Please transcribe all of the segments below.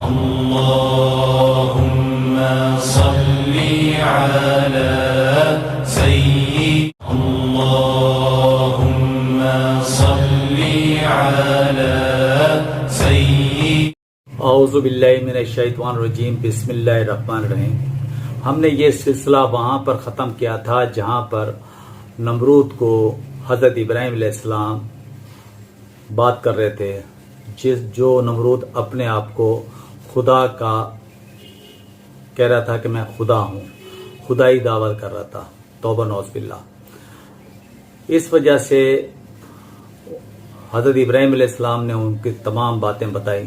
اللهم صل على سيدنا اللهم صل على سيدنا اعوذ باللہ من الشیطان الرجیم بسم اللہ الرحمن الرحیم۔ ہم نے یہ سلسلہ وہاں پر ختم کیا تھا جہاں پر نمرود کو حضرت ابراہیم علیہ السلام بات کر رہے تھے، جو نمرود اپنے آپ کو خدا کا کہہ رہا تھا کہ میں خدا ہوں، خدائی دعویٰ کر رہا تھا، توبہ نعوذ باللہ۔ اس وجہ سے حضرت ابراہیم علیہ السلام نے ان کی تمام باتیں بتائی،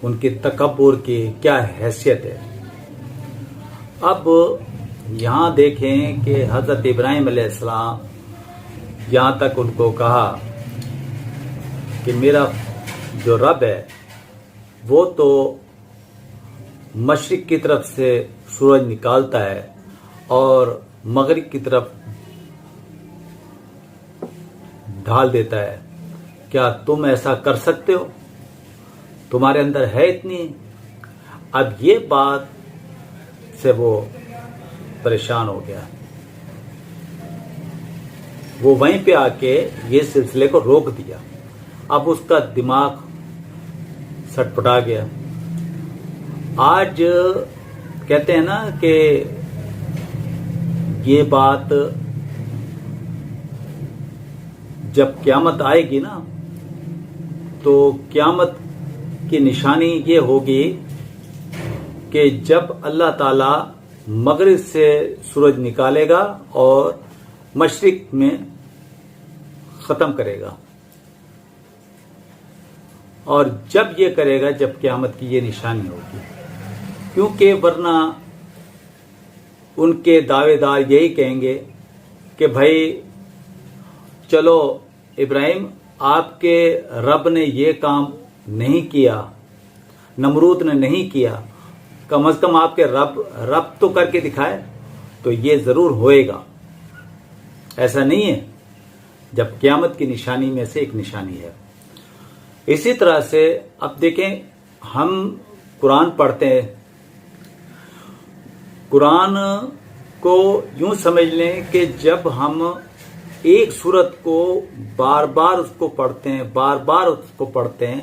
ان کی تکبر کی کیا حیثیت ہے۔ اب یہاں دیکھیں کہ حضرت ابراہیم علیہ السلام یہاں تک ان کو کہا کہ میرا جو رب ہے وہ تو مشرق کی طرف سے سورج نکالتا ہے اور مغرب کی طرف ڈھال دیتا ہے، کیا تم ایسا کر سکتے ہو؟ تمہارے اندر ہے اتنی؟ اب یہ بات سے وہ پریشان ہو گیا، وہ وہیں پہ آ کے یہ سلسلے کو روک دیا۔ اب اس کا دماغ سٹ پٹا گیا۔ آج کہتے ہیں نا کہ یہ بات جب قیامت آئے گی نا تو قیامت کی نشانی یہ ہوگی کہ جب اللہ تعالی مغرب سے سورج نکالے گا اور مشرق میں ختم کرے گا، اور جب یہ کرے گا جب قیامت کی یہ نشانی ہوگی، کیونکہ ورنہ ان کے دعوے دار یہی کہیں گے کہ بھائی چلو ابراہیم آپ کے رب نے یہ کام نہیں کیا، نمرود نے نہیں کیا، کم از کم آپ کے رب تو کر کے دکھائے تو یہ ضرور ہوئے گا۔ ایسا نہیں ہے، جب قیامت کی نشانی میں سے ایک نشانی ہے۔ اسی طرح سے اب دیکھیں، ہم قرآن پڑھتے ہیں، قرآن کو یوں سمجھ لیں کہ جب ہم ایک سورت کو بار بار اس کو پڑھتے ہیں، بار بار اس کو پڑھتے ہیں،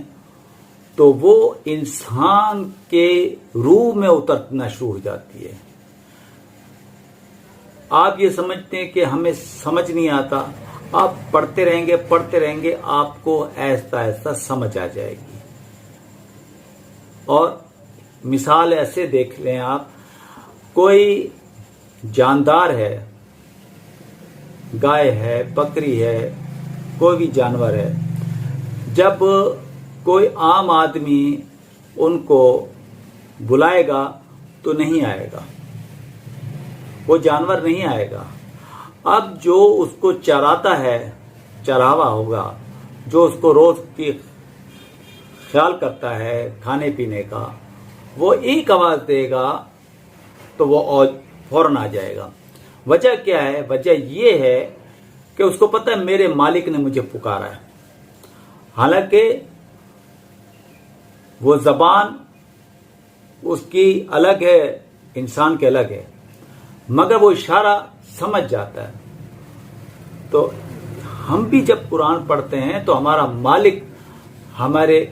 تو وہ انسان کے روح میں اترنا شروع ہو جاتی ہے۔ آپ یہ سمجھتے ہیں کہ ہمیں سمجھ نہیں آتا، آپ پڑھتے رہیں گے، آپ کو آہستہ آہستہ سمجھ آ جائے گی۔ اور مثال ایسے دیکھ لیں، آپ کوئی جاندار ہے، گائے ہے، بکری ہے، کوئی بھی جانور ہے، جب کوئی عام آدمی ان کو بلائے گا تو نہیں آئے گا، وہ جانور نہیں آئے گا۔ اب جو اس کو چراتا ہے، چراوا ہوگا، جو اس کو روز کی خیال کرتا ہے کھانے پینے کا، وہ ایک آواز دے گا تو وہ فوراً آ جائے گا۔ وجہ کیا ہے؟ وجہ یہ ہے کہ اس کو پتہ ہے میرے مالک نے مجھے پکارا ہے، حالانکہ وہ زبان اس کی الگ ہے، انسان کے الگ ہے، مگر وہ اشارہ سمجھ جاتا ہے۔ تو ہم بھی جب قرآن پڑھتے ہیں تو ہمارا مالک ہمارے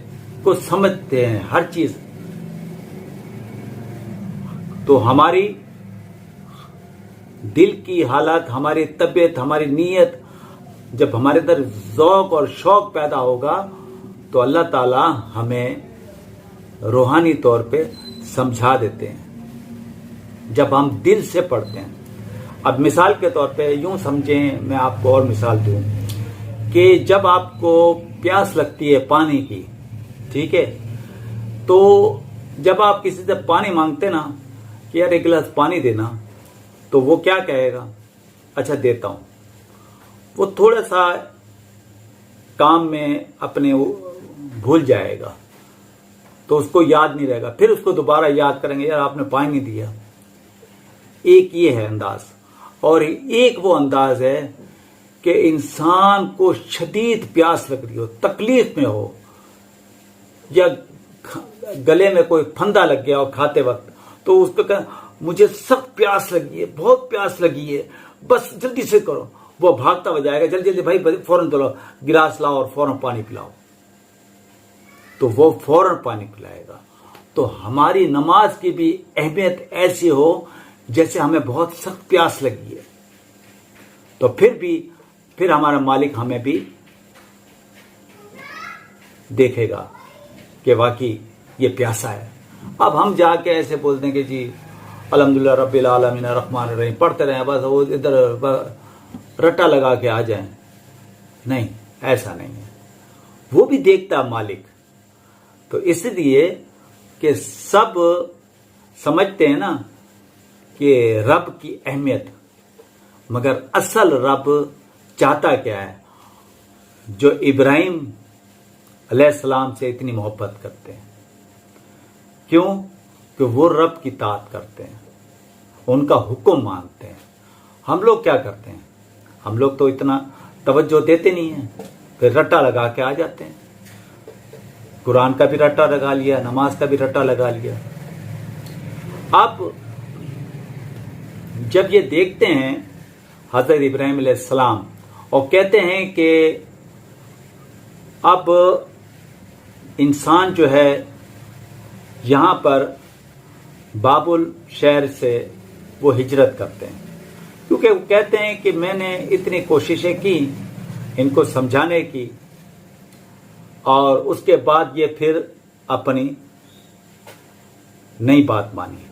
کو سمجھتے ہیں ہر چیز، تو ہماری دل کی حالت، ہماری طبیعت، ہماری نیت، جب ہمارے اندر ذوق اور شوق پیدا ہوگا تو اللہ تعالی ہمیں روحانی طور پہ سمجھا دیتے ہیں جب ہم دل سے پڑھتے ہیں۔ اب مثال کے طور پہ یوں سمجھیں، میں آپ کو اور مثال دوں کہ جب آپ کو پیاس لگتی ہے پانی کی، ٹھیک ہے، تو جب آپ کسی سے پانی مانگتے نا کہ یار ایک گلاس پانی دینا، تو وہ کیا کہے گا؟ اچھا دیتا ہوں۔ وہ تھوڑا سا کام میں اپنے بھول جائے گا تو اس کو یاد نہیں رہے گا، پھر اس کو دوبارہ یاد کریں گے، یار آپ نے پانی نہیں دیا۔ ایک یہ ہے انداز، اور ایک وہ انداز ہے کہ انسان کو شدید پیاس لگ رہی ہو، تکلیف میں ہو، یا گلے میں کوئی پھندا لگ گیا اور کھاتے وقت تو اس کو مجھے سخت پیاس لگی ہے، بہت پیاس لگی ہے، بس جلدی سے کرو، وہ بھاگتا ہو جائے گا، جلدی جلدی بھائی فوراً دلاؤ، گلاس لاؤ اور فوراً پانی پلاؤ، تو وہ فوراً پانی پلائے گا۔ تو ہماری نماز کی بھی اہمیت ایسی ہو جیسے ہمیں بہت سخت پیاس لگی ہے، تو پھر ہمارا مالک ہمیں بھی دیکھے گا کہ واقعی یہ پیاسا ہے۔ اب ہم جا کے ایسے بولتے ہیں کہ جی الحمدللہ رب العالمین الرحمن الرحیم پڑھتے رہیں، بس وہ ادھر رٹا لگا کے آ جائیں، نہیں، ایسا نہیں ہے، وہ بھی دیکھتا مالک۔ تو اس لیے کہ سب سمجھتے ہیں نا کہ رب کی اہمیت، مگر اصل رب چاہتا کیا ہے؟ جو ابراہیم علیہ السلام سے اتنی محبت کرتے ہیں، کیوں؟ کہ وہ رب کی اطاعت کرتے ہیں، ان کا حکم مانتے ہیں۔ ہم لوگ کیا کرتے ہیں؟ ہم لوگ تو اتنا توجہ دیتے نہیں ہیں، پھر رٹا لگا کے آ جاتے ہیں، قرآن کا بھی رٹا لگا لیا، نماز کا بھی رٹا لگا لیا۔ اب جب یہ دیکھتے ہیں حضرت ابراہیم علیہ السلام اور کہتے ہیں کہ اب انسان جو ہے یہاں پر بابل شہر سے وہ ہجرت کرتے ہیں، کیونکہ وہ کہتے ہیں کہ میں نے اتنی کوششیں کی ان کو سمجھانے کی، اور اس کے بعد یہ پھر اپنی نئی بات مانی،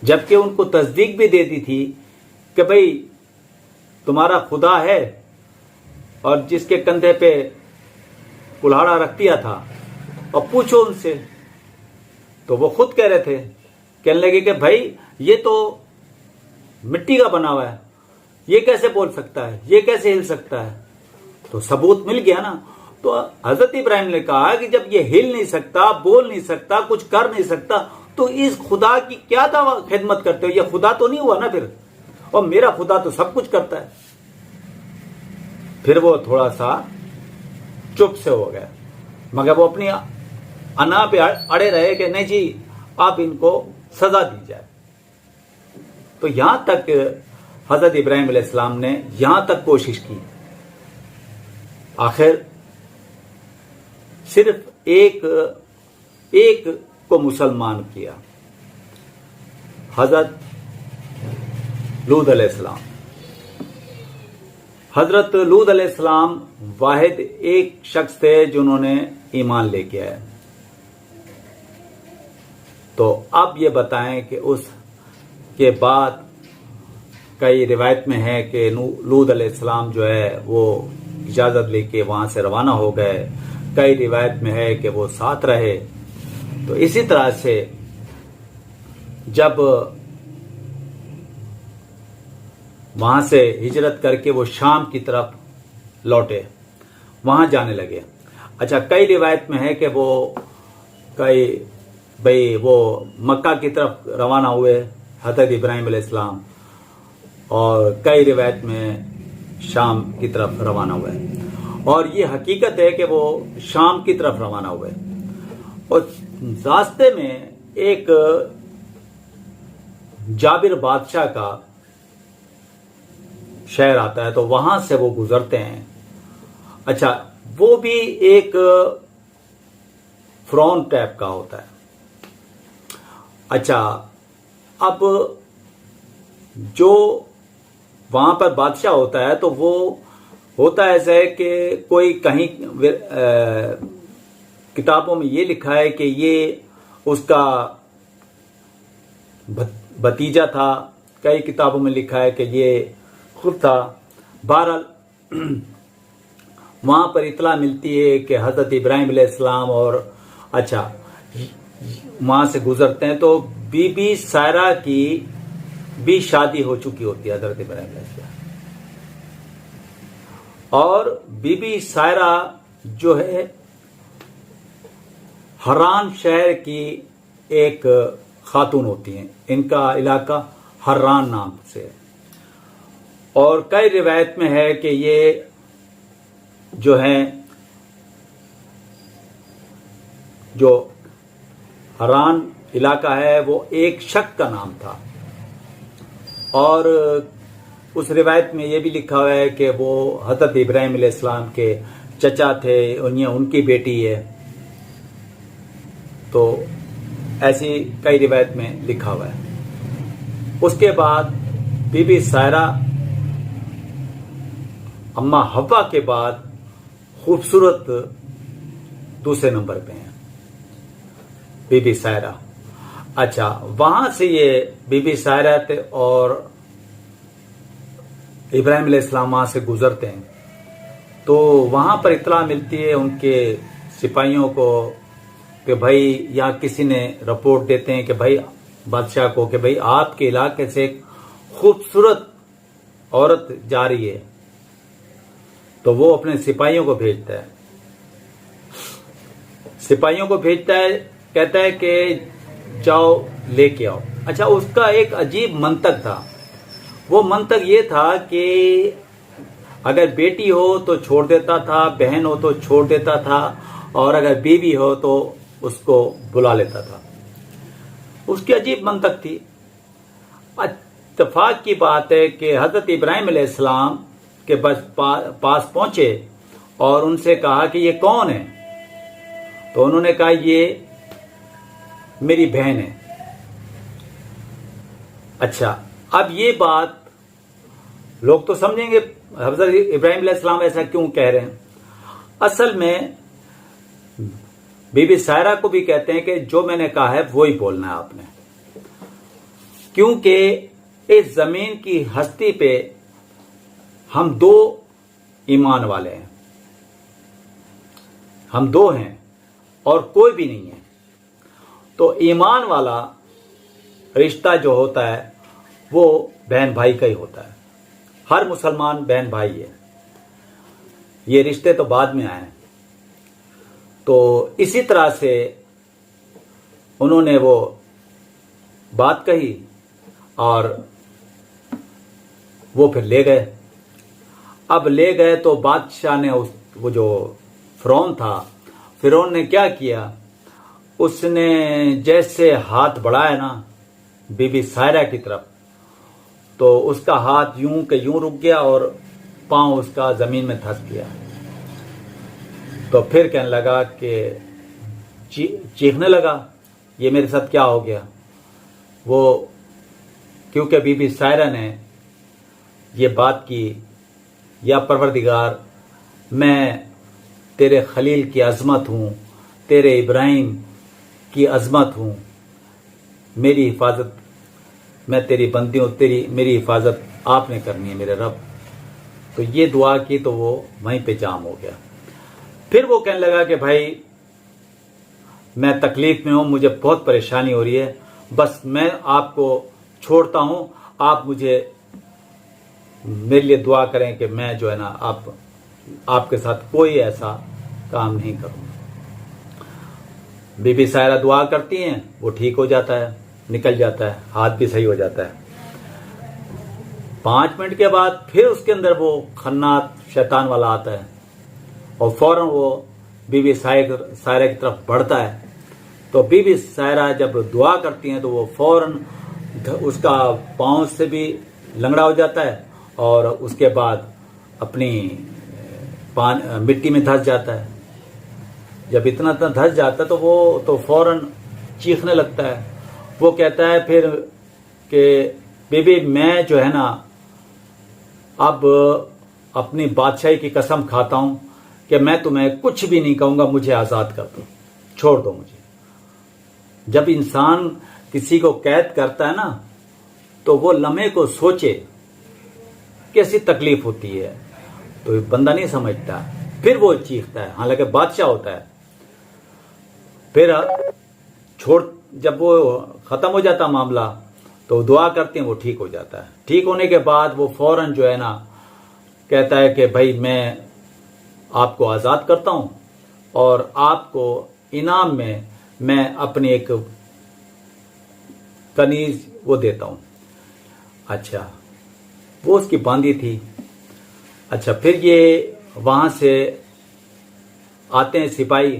جبکہ ان کو تصدیق بھی دے دی تھی کہ بھئی تمہارا خدا ہے، اور جس کے کندھے پہ کلہاڑا رکھ دیا تھا، اور پوچھو ان سے، تو وہ خود کہہ رہے تھے، کہنے لگے کہ بھائی یہ تو مٹی کا بنا ہوا ہے، یہ کیسے بول سکتا ہے، یہ کیسے ہل سکتا ہے؟ تو ثبوت مل گیا نا۔ تو حضرت ابراہیم نے کہا کہ جب یہ ہل نہیں سکتا، بول نہیں سکتا، کچھ کر نہیں سکتا، تو اس خدا کی کیا خدمت کرتے ہو؟ یہ خدا تو نہیں ہوا نا پھر، اور میرا خدا تو سب کچھ کرتا ہے۔ پھر وہ تھوڑا سا چپ سے ہو گیا، مگر وہ اپنی انا پہ اڑے رہے کہ نہیں جی آپ ان کو سزا دی جائے۔ تو یہاں تک حضرت ابراہیم علیہ السلام نے یہاں تک کوشش کی، آخر صرف ایک کو مسلمان کیا، حضرت لوط علیہ السلام۔ حضرت لوط علیہ السلام واحد ایک شخص تھے جنہوں نے ایمان لے کے آئے۔ تو اب یہ بتائیں کہ اس کے بعد کئی روایت میں ہے کہ لوط علیہ السلام جو ہے وہ اجازت لے کے وہاں سے روانہ ہو گئے، کئی روایت میں ہے کہ وہ ساتھ رہے۔ تو اسی طرح سے جب وہاں سے ہجرت کر کے وہ شام کی طرف لوٹے، وہاں جانے لگے۔ اچھا، کئی روایت میں ہے کہ وہ مکہ کی طرف روانہ ہوئے حضرت ابراہیم علیہ السلام، اور کئی روایت میں شام کی طرف روانہ ہوئے، اور یہ حقیقت ہے کہ وہ شام کی طرف روانہ ہوئے، اور راستے میں ایک جابر بادشاہ کا شہر آتا ہے، تو وہاں سے وہ گزرتے ہیں۔ اچھا، وہ بھی ایک فرعون ٹائپ کا ہوتا ہے۔ اچھا، اب جو وہاں پر بادشاہ ہوتا ہے تو وہ ہوتا ہے ایسا ہے کہ کوئی کہیں کتابوں میں یہ لکھا ہے کہ یہ اس کا بھتیجا تھا، کئی کتابوں میں لکھا ہے کہ یہ خود تھا۔ بہرحال وہاں پر اطلاع ملتی ہے کہ حضرت ابراہیم علیہ السلام اور اچھا وہاں سے گزرتے ہیں، تو بی بی سائرہ کی بھی شادی ہو چکی ہوتی ہے حضرت ابراہیم علیہ السلام، اور بی بی سائرہ جو ہے حران شہر کی ایک خاتون ہوتی ہیں، ان کا علاقہ حران نام سے ہے، اور کئی روایت میں ہے کہ یہ جو ہیں جو حران علاقہ ہے وہ ایک شخص کا نام تھا، اور اس روایت میں یہ بھی لکھا ہوا ہے کہ وہ حضرت ابراہیم علیہ السلام کے چچا تھے، ان کی بیٹی ہے. تو ایسی کئی روایت میں لکھا ہوا ہے. اس کے بعد بی بی سائرہ اما حوا کے بعد خوبصورت دوسرے نمبر پہ ہیں بی بی سائرہ. اچھا، وہاں سے یہ بی بی سائرہ اور ابراہیم علیہ السلام وہاں سے گزرتے ہیں، تو وہاں پر اطلاع ملتی ہے ان کے سپاہیوں کو کہ بھائی یہاں کسی نے رپورٹ دیتے ہیں کہ بھائی بادشاہ کو کہ بھائی آپ کے علاقے سے ایک خوبصورت عورت جا رہی ہے. تو وہ اپنے سپاہیوں کو بھیجتا ہے، کہتا ہے کہ جاؤ لے کے آؤ. اچھا، اس کا ایک عجیب منطق تھا. وہ منطق یہ تھا کہ اگر بیٹی ہو تو چھوڑ دیتا تھا، بہن ہو تو چھوڑ دیتا تھا، اور اگر بیوی ہو تو اس کو بلا لیتا تھا. اس کی عجیب منطق تھی. اتفاق کی بات ہے کہ حضرت ابراہیم علیہ السلام کے پاس پہنچے اور ان سے کہا کہ یہ کون ہے؟ تو انہوں نے کہا یہ میری بہن ہے. اچھا، اب یہ بات لوگ تو سمجھیں گے حضرت ابراہیم علیہ السلام ایسا کیوں کہہ رہے ہیں. اصل میں بی بی سائرہ کو بھی کہتے ہیں کہ جو میں نے کہا ہے وہی بولنا ہے آپ نے، کیونکہ اس زمین کی ہستی پہ ہم دو ایمان والے ہیں، ہم دو ہیں اور کوئی بھی نہیں ہے. تو ایمان والا رشتہ جو ہوتا ہے وہ بہن بھائی کا ہی ہوتا ہے. ہر مسلمان بہن بھائی ہے. یہ رشتے تو بعد میں آئے ہیں. تو اسی طرح سے انہوں نے وہ بات کہی اور وہ پھر لے گئے. اب لے گئے تو بادشاہ نے وہ جو فرعون تھا، فرعون نے کیا کیا، اس نے جیسے ہاتھ بڑھایا نا بی بی سائرہ کی طرف، تو اس کا ہاتھ یوں کہ یوں رک گیا اور پاؤں اس کا زمین میں دھس گیا. تو پھر کہنے لگا کہ چیخنے لگا یہ میرے ساتھ کیا ہو گیا. وہ کیونکہ بی بی سائرہ نے یہ بات کی، یا پروردگار میں تیرے خلیل کی عظمت ہوں، تیرے ابراہیم کی عظمت ہوں، میری حفاظت، میں تیری بندی ہوں، میری حفاظت آپ نے کرنی ہے میرے رب. تو یہ دعا کی تو وہ وہیں پہ جام ہو گیا. پھر وہ کہنے لگا کہ بھائی میں تکلیف میں ہوں، مجھے بہت پریشانی ہو رہی ہے، بس میں آپ کو چھوڑتا ہوں، آپ مجھے میرے لیے دعا کریں کہ میں جو ہے نا آپ کے ساتھ کوئی ایسا کام نہیں کروں. بی بی سائرہ دعا کرتی ہیں، وہ ٹھیک ہو جاتا ہے، نکل جاتا ہے، ہاتھ بھی صحیح ہو جاتا ہے. 5 منٹ کے بعد پھر اس کے اندر وہ خنات شیطان والا آتا ہے اور فوراً وہ بی بی سائرہ کی طرف بڑھتا ہے. تو بی بی سائرہ جب دعا کرتی ہیں تو وہ فوراً اس کا پاؤں سے بھی لنگڑا ہو جاتا ہے اور اس کے بعد اپنی مٹی میں دھس جاتا ہے. جب اتنا دھس جاتا ہے تو وہ تو فوراً چیخنے لگتا ہے. وہ کہتا ہے پھر کہ بی بی میں جو ہے نا اب اپنی بادشاہی کی قسم کھاتا ہوں کہ میں تمہیں کچھ بھی نہیں کہوں گا، مجھے آزاد کر دو، چھوڑ دو مجھے. جب انسان کسی کو قید کرتا ہے نا تو وہ لمحے کو سوچے کیسی تکلیف ہوتی ہے، تو بندہ نہیں سمجھتا. پھر وہ چیختا ہے، حالانکہ بادشاہ ہوتا ہے. پھر جب وہ ختم ہو جاتا معاملہ تو دعا کرتے ہیں، وہ ٹھیک ہو جاتا ہے. ٹھیک ہونے کے بعد وہ فوراً جو ہے نا کہتا ہے کہ بھائی میں آپ کو آزاد کرتا ہوں اور آپ کو انعام میں اپنی ایک کنیز وہ دیتا ہوں. اچھا، وہ اس کی باندھی تھی. اچھا، پھر یہ وہاں سے آتے ہیں سپاہی